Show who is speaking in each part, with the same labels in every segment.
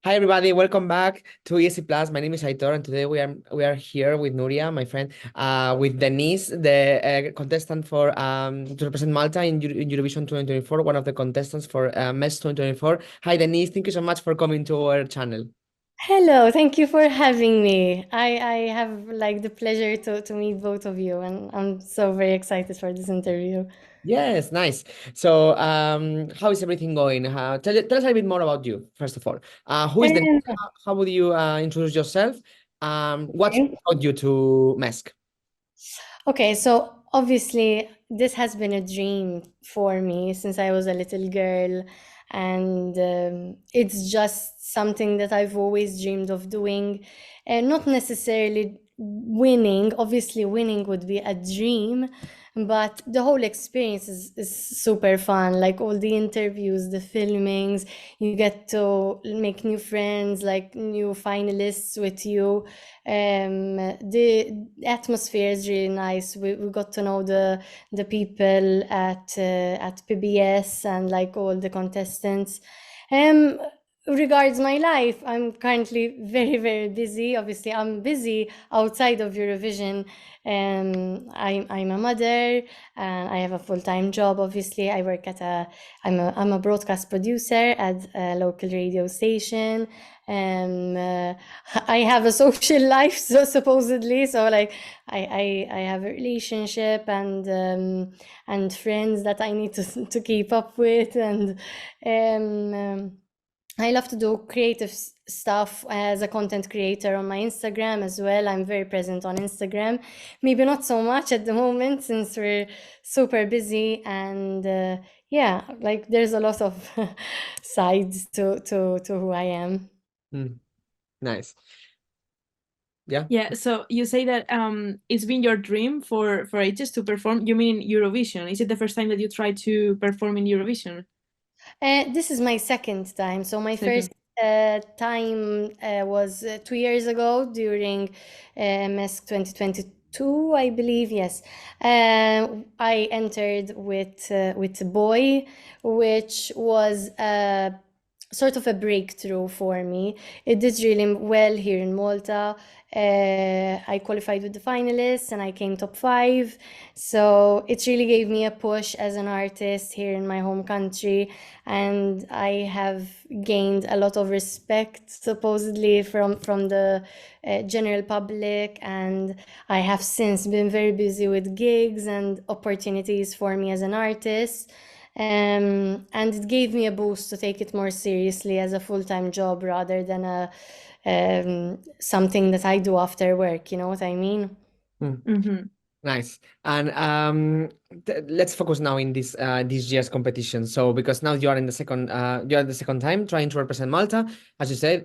Speaker 1: Hi everybody, welcome back to ESCplus. My name is Aitor, and today we are here with Nuria, my friend, with Denise, the contestant for to represent Malta in Eurovision 2024, one of the contestants for MESC 2024. Hi Denise, thank you so much for coming to our channel.
Speaker 2: Hello, thank you for having me. I have like the pleasure to meet both of you, and I'm so very excited for this interview.
Speaker 1: Yes, nice. So, how is everything going? Tell us a bit more about you, first of all. Who is Denise?
Speaker 2: And
Speaker 1: How would you introduce yourself? What
Speaker 2: okay,
Speaker 1: brought you to MESC?
Speaker 2: okay, so obviously this has been a dream for me since I was a little girl, and it's just something that I've always dreamed of doing, and not necessarily winning. Obviously, winning would be a dream, but the whole experience is super fun. Like all the interviews, the filmings, you get to make new friends, like new finalists with you. The atmosphere is really nice. We got to know the people at PBS and like all the contestants. Um, Regards my life, I'm currently very busy. Obviously, I'm busy outside of Eurovision. I'm a mother and I have a full-time job. Obviously, I'm a broadcast producer at a local radio station. Um, uh, I have a social life, so supposedly. So like, I have a relationship and friends that I need to keep up with, and I love to do creative stuff as a content creator on my Instagram as well. I'm very present on Instagram. Maybe not so much at the moment since we're super busy, and yeah, like there's a lot of sides to who I am.
Speaker 1: Hmm, nice. Yeah.
Speaker 3: Yeah, so you say that it's been your dream for ages to perform. You mean Eurovision? Is it the first time that you try to perform in Eurovision?
Speaker 2: This is my second time. So my first
Speaker 3: Second.
Speaker 2: time was 2 years ago during MESC 2022, I believe. Yes, I entered with Boy, which was sort of a breakthrough for me. It did really well here in Malta. I qualified with the finalists and I came top five. So it really gave me a push as an artist here in my home country, and I have gained a lot of respect supposedly from the general public, and I have since been very busy with gigs and opportunities for me as an artist. And it gave me a boost to take it more seriously as a full-time job rather than a something that I do after work, you know what I mean?
Speaker 3: Mm-hmm.
Speaker 1: Nice. And let's focus now in this year's competition. So because now you are the second time trying to represent Malta. As you said,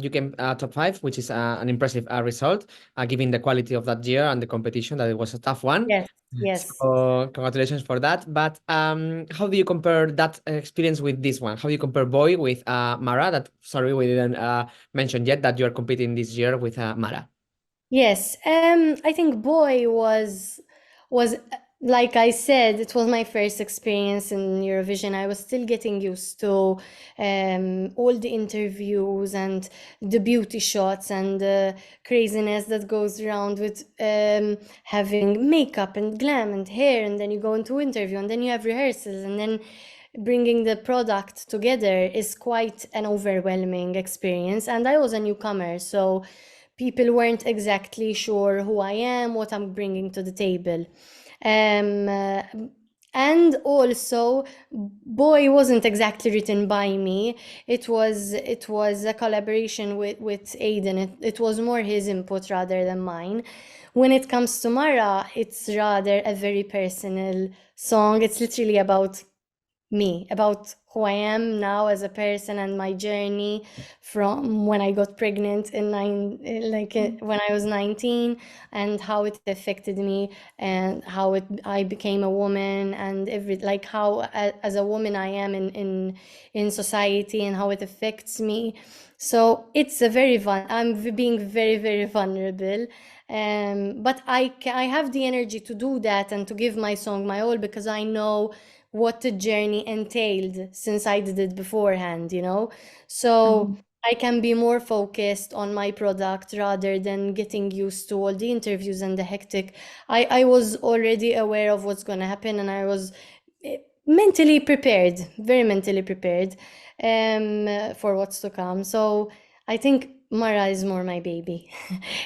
Speaker 1: you came top five, which is an impressive result, given the quality of that year and the competition. That it was a tough one.
Speaker 2: Yes, yes.
Speaker 1: So congratulations for that. But how do you compare that experience with this one? How do you compare Boy with Mara? That sorry we didn't mention yet that you are competing this year with Mara.
Speaker 2: Yes, I think Boy was like I said, it was my first experience in Eurovision. I was still getting used to all the interviews and the beauty shots and the craziness that goes around with having makeup and glam and hair, and then you go into interview and then you have rehearsals, and then bringing the product together is quite an overwhelming experience. And I was a newcomer, so people weren't exactly sure who I am, what I'm bringing to the table. Um, uh, and also, Boy wasn't exactly written by me. It was a collaboration with Aiden. It was more his input rather than mine. When it comes to Mara, it's rather a very personal song. It's literally about me, about who I am now as a person and my journey from when I got pregnant when I was 19, and how it affected me, and how I became a woman, and how as a woman I am in society, and how it affects me. So it's a I'm being very vulnerable. But I have the energy to do that and to give my song my all, because I know what the journey entailed since I did it beforehand, you know? So I can be more focused on my product rather than getting used to all the interviews and the hectic. I was already aware of what's going to happen, and I was mentally prepared, very mentally prepared for what's to come. So I think Mara is more my baby.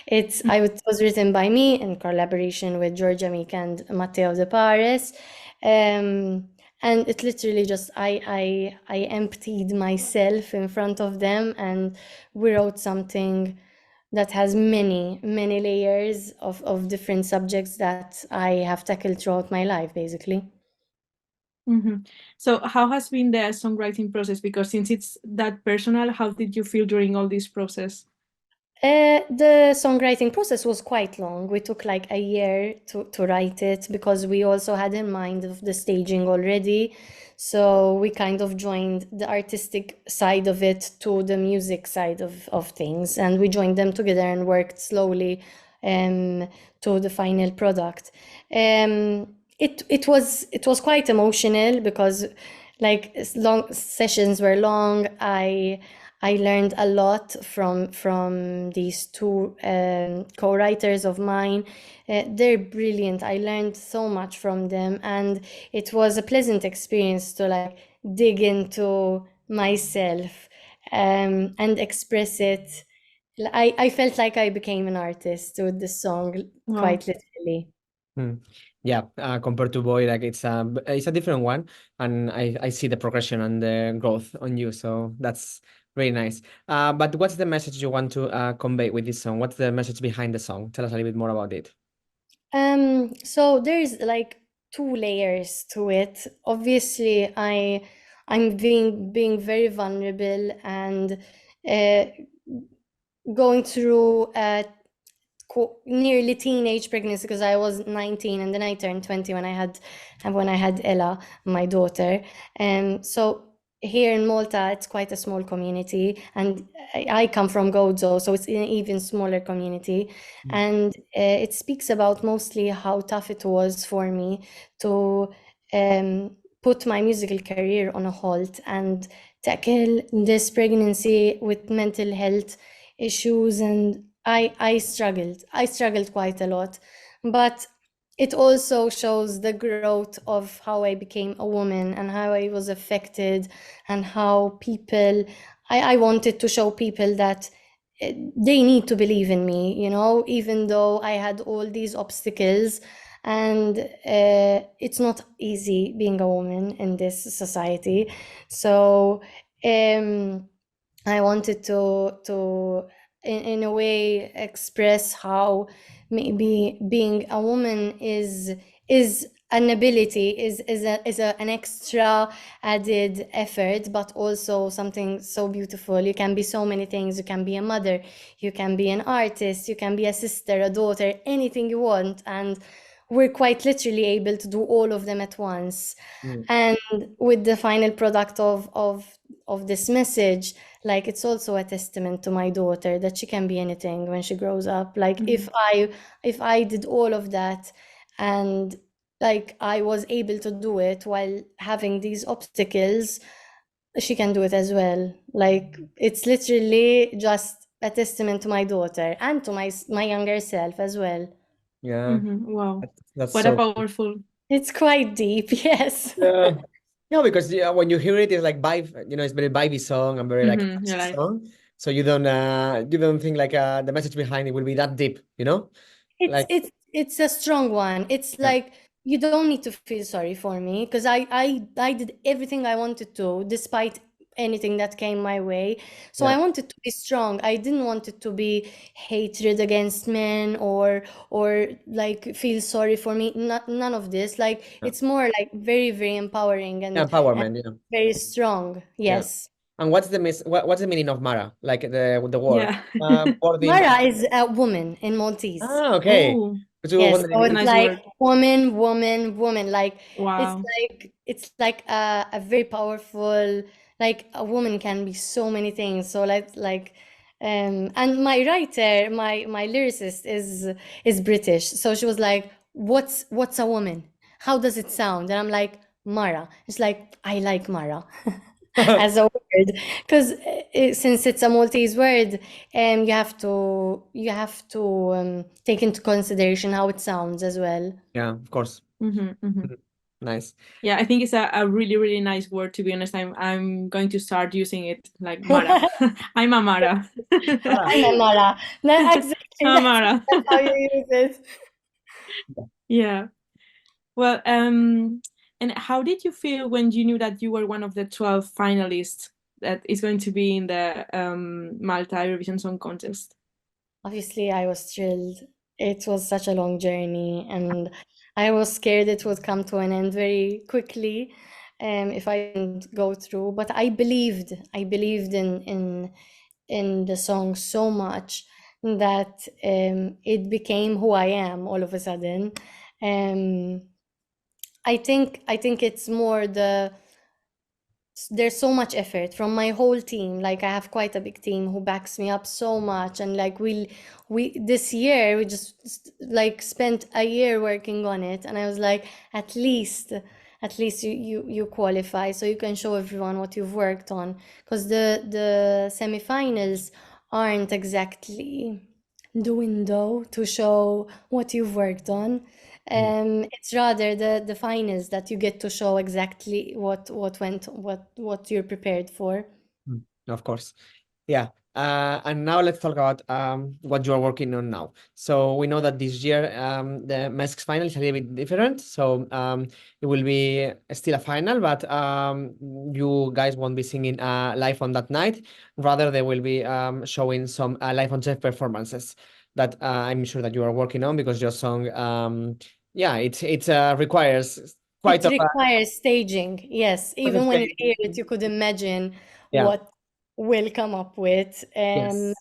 Speaker 2: It was written by me in collaboration with Georgia Meek and Matteo De Paris. And it literally just I emptied myself in front of them, and we wrote something that has many layers of different subjects that I have tackled throughout my life, basically.
Speaker 3: So how has been the songwriting process? Because since it's that personal, how did you feel during all this process?
Speaker 2: The songwriting process was quite long. We took like a year to write it, because we also had in mind of the staging already. So we kind of joined the artistic side of it to the music side of things, and we joined them together and worked slowly to the final product. It was quite emotional, because like long sessions were long. I learned a lot from these two co-writers of mine. They're brilliant. I learned so much from them, and it was a pleasant experience to like dig into myself and express it. I felt like I became an artist with the song,
Speaker 3: Wow.
Speaker 2: quite literally.
Speaker 1: Yeah, compared to Boy, like it's a different one, and I see the progression and the growth on you, so that's very nice. But what's the message you want to convey with this song? What's the message behind the song? Tell us a little bit more about it.
Speaker 2: So there's like two layers to it. Obviously, I'm being very vulnerable and uh, going through a nearly teenage pregnancy, because I was 19 and then I turned 20 when I had Ella, my daughter. So here in Malta, it's quite a small community, and I come from Gozo, so it's an even smaller community. And it speaks about mostly how tough it was for me to put my musical career on a halt and tackle this pregnancy with mental health issues. And I struggled quite a lot, but it also shows the growth of how I became a woman and how I was affected, and how I wanted to show people that they need to believe in me, you know, even though I had all these obstacles. And it's not easy being a woman in this society. So I wanted to in a way express how maybe being a woman is an ability, an extra added effort, but also something so beautiful. You can be so many things. You can be a mother, you can be an artist, you can be a sister, a daughter, anything you want. And we're quite literally able to do all of them at once. And with the final product of this message, like it's also a testament to my daughter that she can be anything when she grows up. Like if I did all of that, and like I was able to do it while having these obstacles, she can do it as well. Like it's literally just a testament to my daughter and to my younger self as well.
Speaker 1: Yeah,
Speaker 3: Wow.
Speaker 1: that's
Speaker 3: What a
Speaker 1: so.
Speaker 3: powerful.
Speaker 2: It's quite deep, yes.
Speaker 1: Yeah. No, because when you hear it, it's like vibe. You know, it's very vibey song and very like
Speaker 3: You're
Speaker 1: catchy
Speaker 3: like,
Speaker 1: song. So you don't think like the message behind it will be that deep. You know,
Speaker 2: It's
Speaker 1: like
Speaker 2: it's it's a strong one. It's
Speaker 1: yeah,
Speaker 2: like you don't need to feel sorry for me, because I did everything I wanted to, despite anything that came my way. So
Speaker 1: yeah,
Speaker 2: I wanted to be strong. I didn't want it to be hatred against men, or like feel sorry for me. None of this. Like
Speaker 1: yeah.
Speaker 2: it's more like very empowering and
Speaker 1: Empowerment. Yeah,
Speaker 2: very strong.
Speaker 1: yeah.
Speaker 2: Yes.
Speaker 1: And what's the meaning of Mara? Like the word.
Speaker 3: yeah.
Speaker 1: Wording.
Speaker 2: Mara is a woman in Maltese.
Speaker 1: Ah, okay.
Speaker 3: Oh,
Speaker 1: Because we were
Speaker 2: Yes,
Speaker 1: wondering
Speaker 2: so
Speaker 3: it's a
Speaker 1: if
Speaker 2: it's
Speaker 3: nice
Speaker 2: like
Speaker 3: word.
Speaker 2: woman. Like
Speaker 3: Wow.
Speaker 2: it's like a very powerful. Like a woman can be so many things. So and my writer, my lyricist is British. So she was like, "What's a woman? How does it sound?" And I'm like, Mara. It's like I like Mara. as a word, because since it's a Maltese word, you have to take into consideration how it sounds as well.
Speaker 1: Yeah, of course. Nice.
Speaker 3: Yeah, I think it's a really, really nice word, to be honest. I'm going to start using it like Mara. I'm a Mara.
Speaker 2: I'm a Mara. No, exactly.
Speaker 3: I'm a Mara.
Speaker 2: That's how you use it.
Speaker 3: Yeah. Well, and how did you feel when you knew that you were one of the 12 finalists that is going to be in the Malta Eurovision Song Contest?
Speaker 2: Obviously, I was thrilled. It was such a long journey, and I was scared it would come to an end very quickly, if I didn't go through. But I believed in the song so much that it became who I am all of a sudden. I think it's more there's so much effort from my whole team. Like, I have quite a big team who backs me up so much, and like we this year we just like spent a year working on it, and I was like, at least you qualify so you can show everyone what you've worked on, because the semifinals aren't exactly the window to show what you've worked on. It's rather the finals that you get to show exactly what you're prepared for.
Speaker 1: Of course. Yeah. And now let's talk about what you are working on now. So we know that this year the MESC final is a little bit different. So it will be still a final, but you guys won't be singing live on that night. Rather, they will be showing some live on stage performances that I'm sure that you are working on, because your song, yeah, it requires quite
Speaker 2: It
Speaker 1: a
Speaker 2: requires staging, yes.
Speaker 1: lot of
Speaker 2: Even when you
Speaker 1: stage.
Speaker 2: hear it, you could imagine
Speaker 1: Yeah.
Speaker 2: what we'll come up with.
Speaker 1: Yes.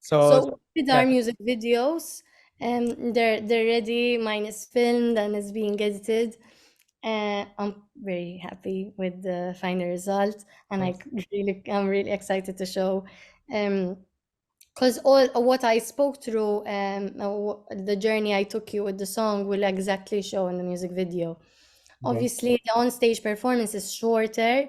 Speaker 2: So with
Speaker 1: Yeah.
Speaker 2: our music videos, they're ready. Mine is filmed and is being edited. I'm very happy with the final result, and
Speaker 1: Nice.
Speaker 2: I'm really excited to show. Because all what I spoke through, the journey I took you with the song will exactly show in the music video. Obviously, the on-stage performance is shorter,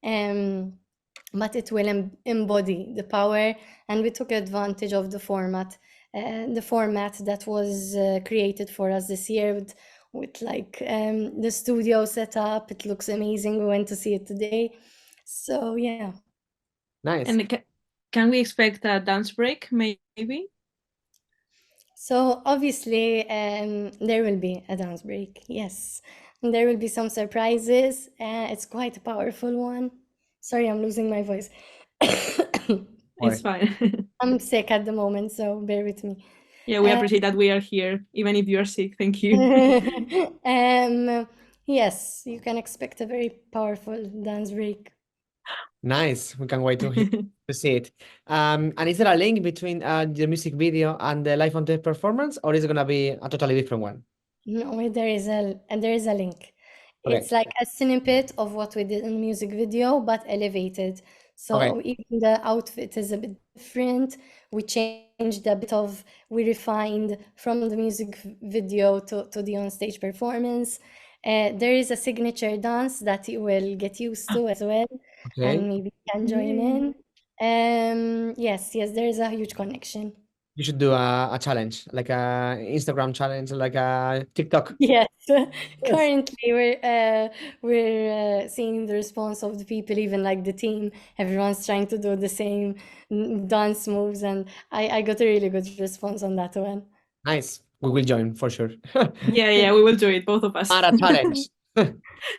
Speaker 2: but it will embody the power, and we took advantage of the format that was created for us this year with like the studio setup. It looks amazing. We went to see it today, so yeah.
Speaker 1: Nice.
Speaker 3: And can we expect a dance break, maybe?
Speaker 2: So obviously, there will be a dance break. Yes, and there will be some surprises. It's quite a powerful one. Sorry, I'm losing my voice.
Speaker 3: It's fine.
Speaker 2: I'm sick at the moment, so bear with me.
Speaker 3: Yeah, we appreciate that we are here, even if you are sick. Thank you.
Speaker 2: Yes, you can expect a very powerful dance break.
Speaker 1: Nice. We can't wait to see it. And is there a link between the music video and the live on stage performance, or is it gonna be a totally different one?
Speaker 2: No, there is a link.
Speaker 1: Okay.
Speaker 2: It's like a snippet of what we did in the music video, but elevated. So
Speaker 1: Okay.
Speaker 2: even the outfit is a bit different. We changed a bit of, we refined from the music video to the on-stage performance. There is a signature dance that you will get used to as well,
Speaker 1: Okay.
Speaker 2: and maybe you can join in. Yes, there is a huge connection.
Speaker 1: You should do a challenge, like a Instagram challenge, like a TikTok.
Speaker 2: Yes, currently we're seeing the response of the people, even like the team. Everyone's trying to do the same dance moves, and I got a really good response on that one.
Speaker 1: Nice. We will join for sure.
Speaker 3: Yeah, we will do it, both of us.
Speaker 1: Mara challenge.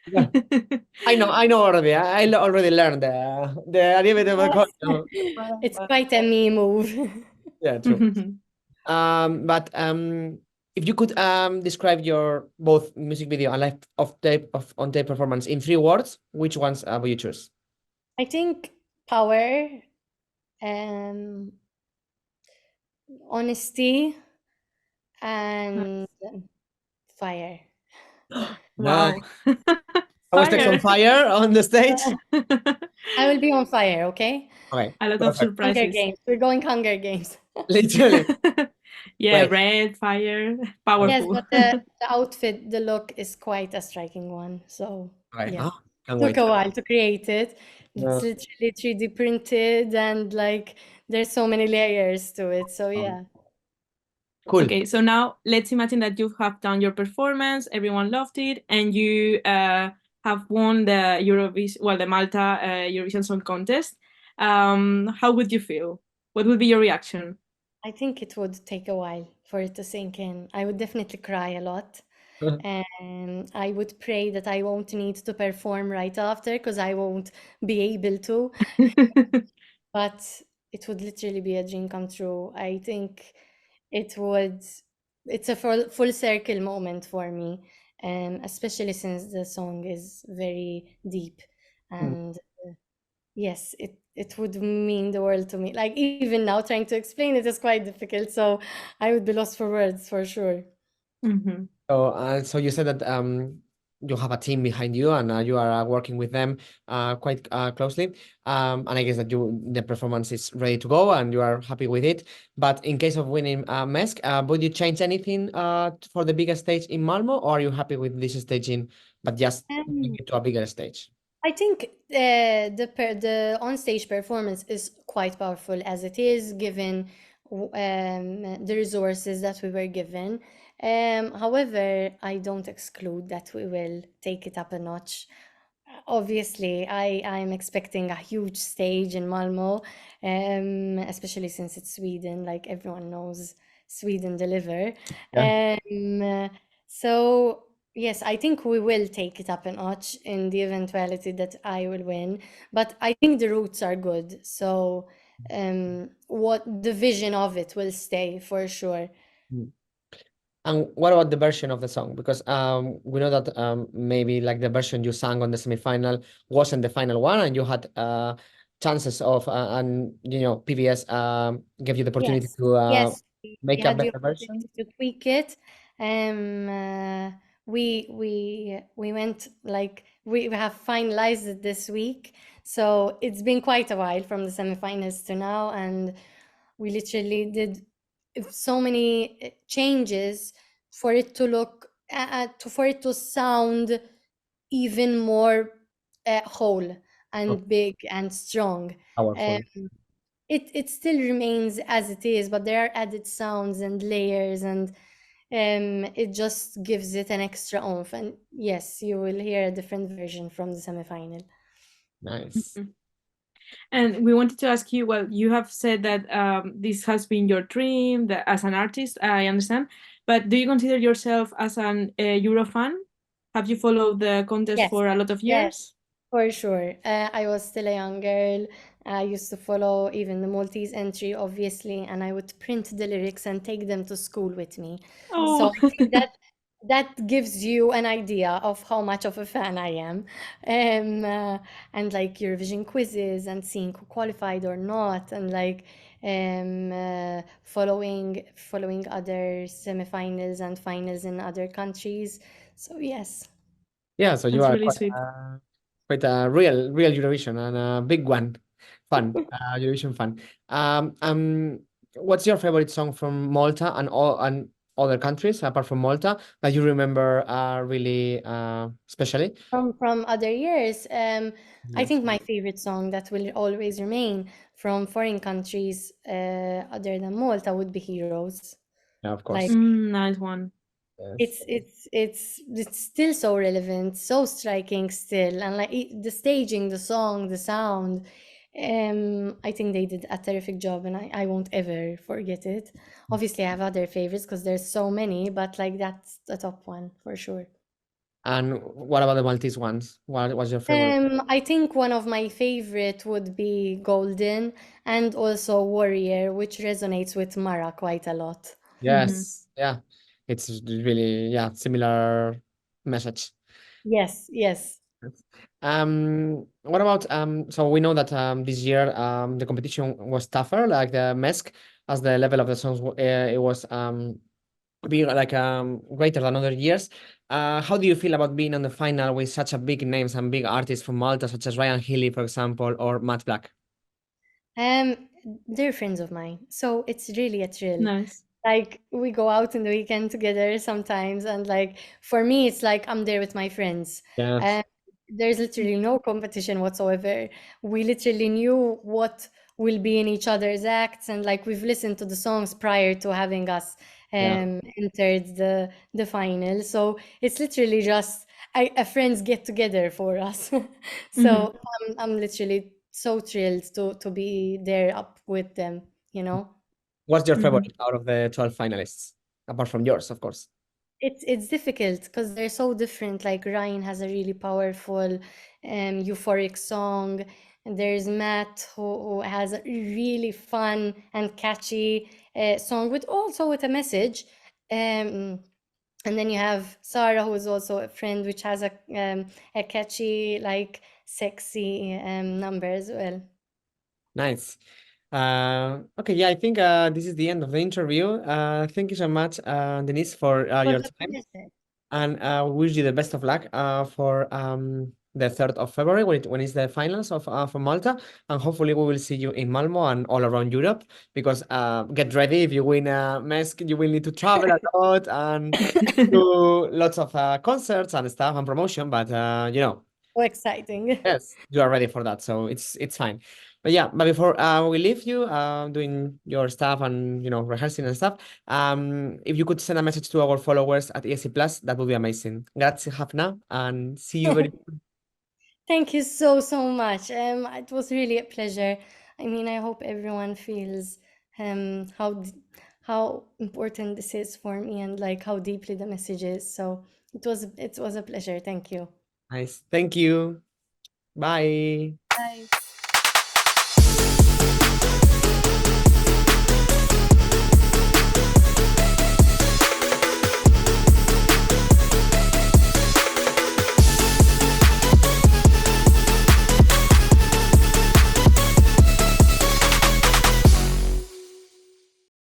Speaker 1: Yeah. I know already. I already learned the a little bit of a code.
Speaker 2: It's quite a me move.
Speaker 1: Yeah, true. But if you could describe your both music video and live on tape performance in 3 words, which ones will you choose?
Speaker 2: I think power, honesty, and fire.
Speaker 3: Wow.
Speaker 1: I was take some fire on the stage.
Speaker 2: I will be on fire, okay?
Speaker 1: Okay,
Speaker 3: A lot of
Speaker 1: perfect.
Speaker 2: Hunger
Speaker 3: surprises.
Speaker 2: Games. We're going Hunger Games.
Speaker 1: Literally.
Speaker 3: Yeah,
Speaker 1: Wait.
Speaker 3: red, fire,
Speaker 2: Yes,
Speaker 3: powerful.
Speaker 2: but the outfit, the look is quite a striking one. So
Speaker 1: Okay.
Speaker 2: yeah.
Speaker 1: Can't
Speaker 2: Took
Speaker 1: wait.
Speaker 2: a while to create it.
Speaker 1: Yeah.
Speaker 2: It's literally 3D printed and like there's so many layers to it. So yeah.
Speaker 1: Cool.
Speaker 3: Okay, so now let's imagine that you have done your performance, everyone loved it, and you have won the Eurovision, well, the Malta Eurovision Song Contest. How would you feel? What would be your reaction?
Speaker 2: I think it would take a while for it to sink in. I would definitely cry a lot. And I would pray that I won't need to perform right after because I won't be able to. But it would literally be a dream come true. I think it would, it's a full circle moment for me, especially since the song is very deep.
Speaker 1: Mm.
Speaker 2: And yes, it would mean the world to me. Like even now trying to explain it is quite difficult, so I would be lost for words for sure.
Speaker 3: Mhm.
Speaker 1: So you said that you have a team behind you and you are working with them quite closely. And I guess that the performance is ready to go and you are happy with it. But in case of winning MESC, would you change anything for the bigger stage in Malmo, or are you happy with this staging, but just moving
Speaker 2: Um,
Speaker 1: it to a bigger stage?
Speaker 2: I think the on-stage performance is quite powerful as it is, given the resources that we were given. However, I don't exclude that we will take it up a notch. Obviously, I'm expecting a huge stage in Malmo, especially since it's Sweden. Like everyone knows, Sweden deliver.
Speaker 1: Yeah.
Speaker 2: Um, so yes, I think we will take it up a notch in the eventuality that I will win. But I think the roots are good. So what the vision of it will stay for sure.
Speaker 1: Mm. And what about the version of the song? Because we know that maybe like the version you sang on the semifinal wasn't the final one, and you had chances of and PBS gave you the opportunity
Speaker 2: Yes,
Speaker 1: to
Speaker 2: yes, we
Speaker 1: make a
Speaker 2: had the
Speaker 1: better version.
Speaker 2: opportunity to tweak it. Um, uh, we went like we have finalized it this week, so it's been quite a while from the semifinals to now, and we literally did so many changes for it to look for it to sound even more whole
Speaker 1: Oh,
Speaker 2: and big and strong. Um,
Speaker 1: powerful.
Speaker 2: it still remains as it is, but there are added sounds and layers, and it just gives it an extra oomph. And yes, you will hear a different version from the semifinal.
Speaker 1: Nice.
Speaker 3: Mhm. And we wanted to ask you, well, you have said that this has been your dream that, as an artist, I understand, but do you consider yourself as an Euro fan? Have you followed the contest
Speaker 2: Yes,
Speaker 3: for a lot of
Speaker 2: yes.
Speaker 3: years?
Speaker 2: For sure. I was still a young girl. I used to follow even the Maltese entry, obviously, and I would print the lyrics and take them to school with me. So
Speaker 3: Oh,
Speaker 2: I think that gives you an idea of how much of a fan I am. And like Eurovision quizzes and seeing who qualified or not, and like following other semifinals and finals in other countries. So yes.
Speaker 1: Yeah, so you
Speaker 3: that's
Speaker 1: are
Speaker 3: really sweet.
Speaker 1: quite a real Eurovision and a big one. Fun, Eurovision fun. What's your favorite song from Malta and all and other countries apart from Malta that you remember really especially?
Speaker 2: From other years, I
Speaker 1: Yes.
Speaker 2: think my favorite song that will always remain from foreign countries, other than Malta, would be Heroes.
Speaker 1: Yeah, of
Speaker 2: Like
Speaker 1: course.
Speaker 3: Nice one.
Speaker 1: Yes.
Speaker 2: it's still so relevant, so striking still, and like the staging, the song, the sound. I think they did a terrific job, and I won't ever forget it. Obviously, I have other favorites because there's so many, but like that's the top one for sure.
Speaker 1: And what about the Maltese ones? What was your favorite?
Speaker 2: I think one of my favorite would be Golden and also Warrior, which resonates with Mara quite a lot.
Speaker 3: Mhm.
Speaker 1: Yes. Yeah. It's really, yeah, similar message.
Speaker 2: Yes, yes.
Speaker 1: What about so we know that this year the competition was tougher, like the MESC, as the level of the songs it was being like greater than other years. How do you feel about being on the final with such a big names and big artists from Malta, such as Ryan Healy, for example, or Matt Black?
Speaker 2: Um, they're friends of mine, so it's really a thrill.
Speaker 3: Nice.
Speaker 2: Like we go out in the weekend together sometimes, and like for me, it's like I'm there with my friends.
Speaker 1: Yes.
Speaker 2: Um, there's literally no competition whatsoever. We literally knew what will be in each other's acts, and like we've listened to the songs prior to having us
Speaker 1: Yeah.
Speaker 2: entered the final. So it's literally just a friends get together for us. So I'm literally so thrilled to be there up with them, you know.
Speaker 1: What's your
Speaker 3: Mhm.
Speaker 1: favorite out of the 12 finalists? Apart from yours, of course.
Speaker 2: It's difficult because they're so different. Like Ryan has a really powerful, euphoric song, and there's Matt who has a really fun and catchy song with also with a message. And then you have Sarah, who is also a friend, which has a catchy, like sexy number as well.
Speaker 1: Nice. Okay, yeah, I think this is the end of the interview. Thank you so much, Denise, for
Speaker 2: It
Speaker 1: your
Speaker 2: was a
Speaker 1: time,
Speaker 2: pleasure.
Speaker 1: and wish you the best of luck for the 3rd of February when it's the finals of for Malta, and hopefully we will see you in Malmo and all around Europe. Because get ready, if you win a MESC, you will need to travel a lot and do lots of concerts and stuff and promotion. But
Speaker 2: So exciting.
Speaker 1: yes, you are ready for that, so it's fine. But yeah, but before we leave you doing your stuff and rehearsing and stuff, if you could send a message to our followers at ESCplus, that would be amazing. Grazie, Hafna, and see you very.
Speaker 2: Thank you so, so much. It was really a pleasure. I mean, I hope everyone feels how important this is for me and like how deeply the message is. So it was a pleasure. Thank you.
Speaker 1: Nice. Thank you. Bye.
Speaker 2: Bye.